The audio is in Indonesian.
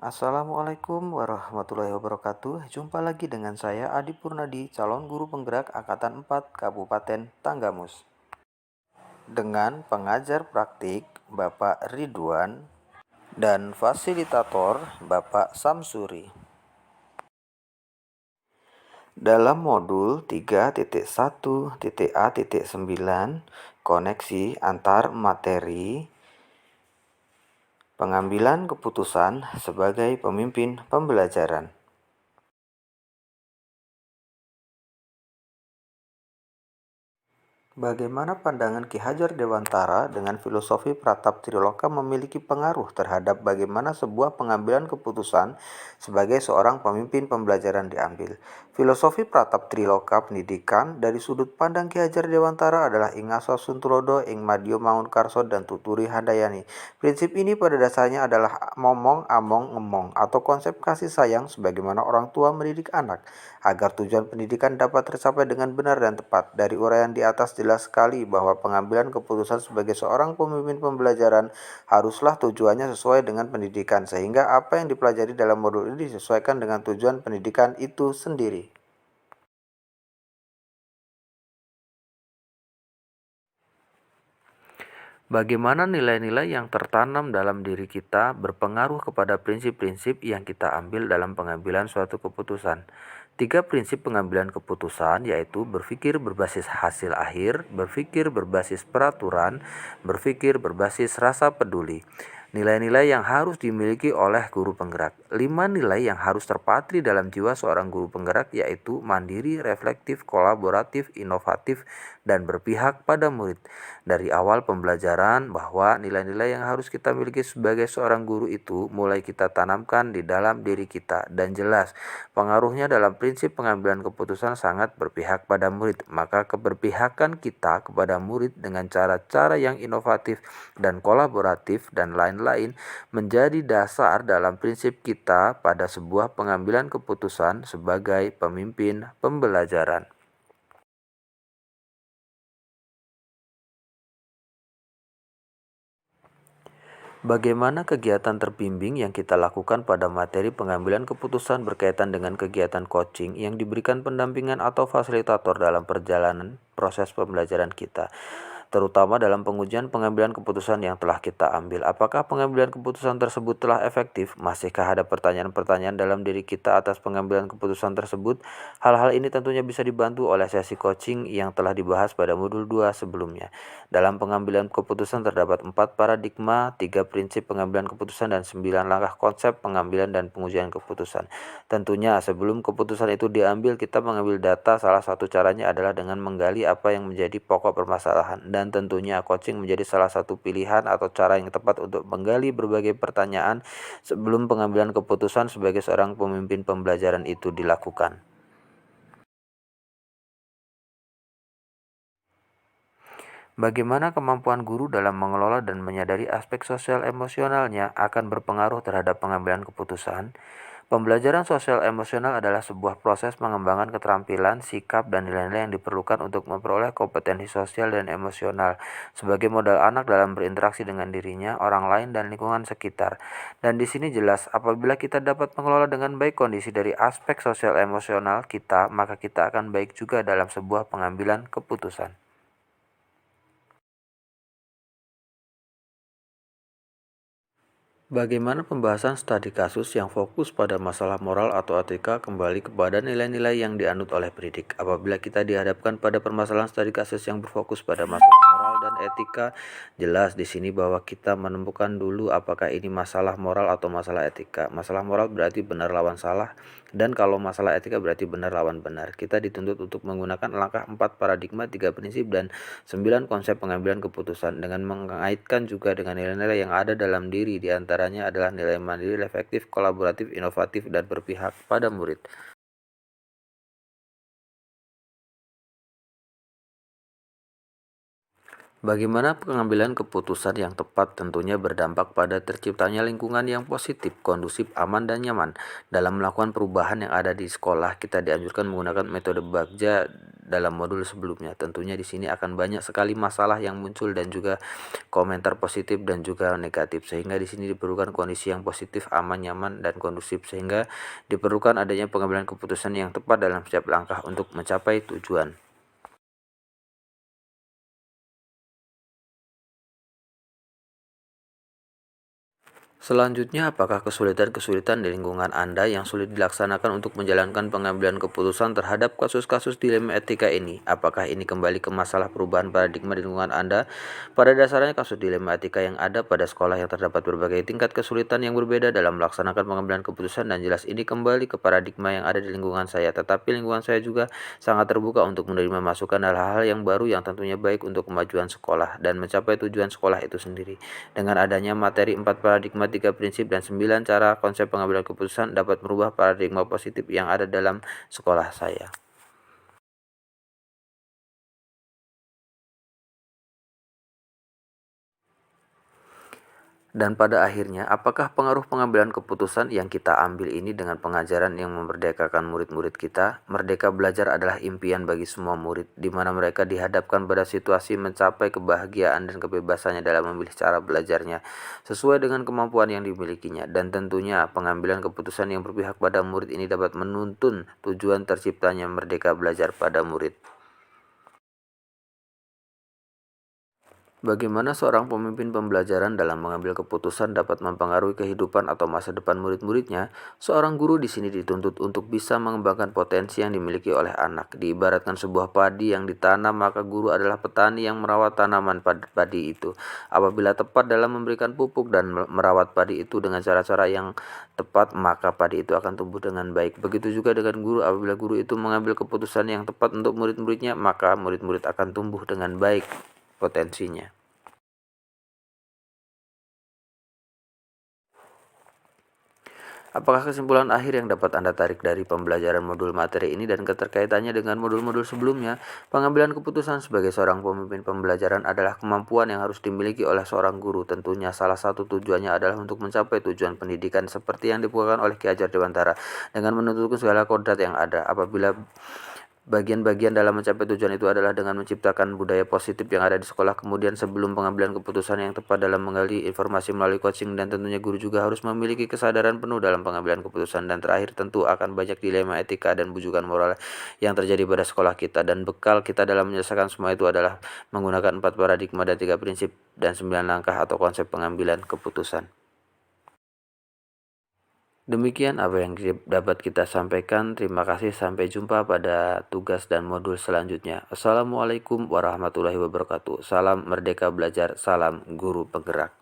Assalamualaikum warahmatullahi wabarakatuh. Jumpa lagi dengan saya Adi Purnadi, calon guru penggerak Angkatan 4 Kabupaten Tanggamus. Dengan pengajar praktik Bapak Ridwan dan fasilitator Bapak Samsuri. Dalam modul 3.1.A.9, koneksi antar materi, pengambilan keputusan sebagai pemimpin pembelajaran. Bagaimana pandangan Ki Hajar Dewantara dengan filosofi Pratap Triloka memiliki pengaruh terhadap bagaimana sebuah pengambilan keputusan sebagai seorang pemimpin pembelajaran diambil? Filosofi Pratap Triloka pendidikan dari sudut pandang Ki Hajar Dewantara adalah ing aso suntulodo, ing madyo mangunkarso, dan tuturi handayani. Prinsip ini pada dasarnya adalah momong, among, ngemong, atau konsep kasih sayang sebagaimana orang tua mendidik anak, agar tujuan pendidikan dapat tercapai dengan benar dan tepat. Dari uraian di atas jelas sekali bahwa pengambilan keputusan sebagai seorang pemimpin pembelajaran haruslah tujuannya sesuai dengan pendidikan, sehingga apa yang dipelajari dalam modul ini disesuaikan dengan tujuan pendidikan itu sendiri. Bagaimana nilai-nilai yang tertanam dalam diri kita berpengaruh kepada prinsip-prinsip yang kita ambil dalam pengambilan suatu keputusan. 3 prinsip pengambilan keputusan yaitu berpikir berbasis hasil akhir, berpikir berbasis peraturan, berpikir berbasis rasa peduli. Nilai-nilai yang harus dimiliki oleh guru penggerak. 5 nilai yang harus terpatri dalam jiwa seorang guru penggerak yaitu mandiri, reflektif, kolaboratif, inovatif, dan berpihak pada murid. Dari awal pembelajaran bahwa nilai-nilai yang harus kita miliki sebagai seorang guru itu mulai kita tanamkan di dalam diri kita, dan jelas pengaruhnya dalam prinsip pengambilan keputusan sangat berpihak pada murid. Maka keberpihakan kita kepada murid dengan cara-cara yang inovatif dan kolaboratif dan lain-lain menjadi dasar dalam prinsip kita pada sebuah pengambilan keputusan sebagai pemimpin pembelajaran. Bagaimana kegiatan terbimbing yang kita lakukan pada materi pengambilan keputusan berkaitan dengan kegiatan coaching yang diberikan pendampingan atau fasilitator dalam perjalanan proses pembelajaran kita, terutama dalam pengujian pengambilan keputusan yang telah kita ambil. Apakah pengambilan keputusan tersebut telah efektif? Masihkah ada pertanyaan-pertanyaan dalam diri kita atas pengambilan keputusan tersebut? Hal-hal ini tentunya bisa dibantu oleh sesi coaching yang telah dibahas pada modul 2 sebelumnya. Dalam pengambilan keputusan terdapat 4 paradigma, 3 prinsip pengambilan keputusan, dan 9 langkah konsep pengambilan dan pengujian keputusan. Tentunya sebelum keputusan itu diambil, kita mengambil data. Salah satu caranya adalah dengan menggali apa yang menjadi pokok permasalahan, dan tentunya coaching menjadi salah satu pilihan atau cara yang tepat untuk menggali berbagai pertanyaan sebelum pengambilan keputusan sebagai seorang pemimpin pembelajaran itu dilakukan. Bagaimana kemampuan guru dalam mengelola dan menyadari aspek sosial emosionalnya akan berpengaruh terhadap pengambilan keputusan? Pembelajaran sosial emosional adalah sebuah proses mengembangkan keterampilan, sikap, dan nilai-nilai yang diperlukan untuk memperoleh kompetensi sosial dan emosional sebagai modal anak dalam berinteraksi dengan dirinya, orang lain, dan lingkungan sekitar. Dan di sini jelas, apabila kita dapat mengelola dengan baik kondisi dari aspek sosial emosional kita, maka kita akan baik juga dalam sebuah pengambilan keputusan. Bagaimana pembahasan studi kasus yang fokus pada masalah moral atau etika kembali kepada nilai-nilai yang dianut oleh pendidik? Apabila kita dihadapkan pada permasalahan studi kasus yang berfokus pada masalah moral dan etika, jelas di sini bahwa kita menemukan dulu apakah ini masalah moral atau masalah etika. Masalah moral berarti benar lawan salah, dan kalau masalah etika berarti benar lawan benar. Kita dituntut untuk menggunakan langkah 4 paradigma, 3 prinsip, dan 9 konsep pengambilan keputusan dengan mengaitkan juga dengan nilai-nilai yang ada dalam diri. Di antaranya adalah nilai mandiri, reflektif, kolaboratif, inovatif, dan berpihak pada murid. Bagaimana pengambilan keputusan yang tepat tentunya berdampak pada terciptanya lingkungan yang positif, kondusif, aman, dan nyaman. Dalam melakukan perubahan yang ada di sekolah, kita dianjurkan menggunakan metode Bagja dalam modul sebelumnya. Tentunya di sini akan banyak sekali masalah yang muncul dan juga komentar positif dan juga negatif. Sehingga di sini diperlukan kondisi yang positif, aman, nyaman, dan kondusif. Sehingga diperlukan adanya pengambilan keputusan yang tepat dalam setiap langkah untuk mencapai tujuan. Selanjutnya, apakah kesulitan-kesulitan di lingkungan Anda yang sulit dilaksanakan untuk menjalankan pengambilan keputusan terhadap kasus-kasus dilema etika ini? Apakah ini kembali ke masalah perubahan paradigma di lingkungan Anda? Pada dasarnya, kasus dilema etika yang ada pada sekolah yang terdapat berbagai tingkat kesulitan yang berbeda dalam melaksanakan pengambilan keputusan, dan jelas ini kembali ke paradigma yang ada di lingkungan saya. Tetapi lingkungan saya juga sangat terbuka untuk menerima masukan dan hal-hal yang baru yang tentunya baik untuk kemajuan sekolah dan mencapai tujuan sekolah itu sendiri. Dengan adanya materi 4 paradigma, 3 prinsip, dan 9 cara konsep pengambilan keputusan dapat merubah paradigma positif yang ada dalam sekolah saya. Dan pada akhirnya, apakah pengaruh pengambilan keputusan yang kita ambil ini dengan pengajaran yang memerdekakan murid-murid kita? Merdeka belajar adalah impian bagi semua murid, di mana mereka dihadapkan pada situasi mencapai kebahagiaan dan kebebasannya dalam memilih cara belajarnya sesuai dengan kemampuan yang dimilikinya. Dan tentunya, pengambilan keputusan yang berpihak pada murid ini dapat menuntun tujuan terciptanya merdeka belajar pada murid. Bagaimana seorang pemimpin pembelajaran dalam mengambil keputusan dapat mempengaruhi kehidupan atau masa depan murid-muridnya? Seorang guru di sini dituntut untuk bisa mengembangkan potensi yang dimiliki oleh anak. Diibaratkan sebuah padi yang ditanam, maka guru adalah petani yang merawat tanaman padi itu. Apabila tepat dalam memberikan pupuk dan merawat padi itu dengan cara-cara yang tepat, maka padi itu akan tumbuh dengan baik. Begitu juga dengan guru, apabila guru itu mengambil keputusan yang tepat untuk murid-muridnya, maka murid-murid akan tumbuh dengan baik potensinya. Apakah kesimpulan akhir yang dapat Anda tarik dari pembelajaran modul materi ini dan keterkaitannya dengan modul-modul sebelumnya? Pengambilan keputusan sebagai seorang pemimpin pembelajaran adalah kemampuan yang harus dimiliki oleh seorang guru. Tentunya salah satu tujuannya adalah untuk mencapai tujuan pendidikan seperti yang dibuatkan oleh Ki Hajar Dewantara dengan menuntutkan segala kodrat yang ada. Apabila bagian-bagian dalam mencapai tujuan itu adalah dengan menciptakan budaya positif yang ada di sekolah. Kemudian sebelum pengambilan keputusan yang tepat dalam menggali informasi melalui coaching, dan tentunya guru juga harus memiliki kesadaran penuh dalam pengambilan keputusan. Dan terakhir, tentu akan banyak dilema etika dan bujukan moral yang terjadi pada sekolah kita, dan bekal kita dalam menyelesaikan semua itu adalah menggunakan 4 paradigma dan 3 prinsip dan 9 langkah atau konsep pengambilan keputusan. Demikian apa yang dapat kita sampaikan. Terima kasih. Sampai jumpa pada tugas dan modul selanjutnya. Assalamualaikum warahmatullahi wabarakatuh. Salam merdeka belajar, salam guru penggerak.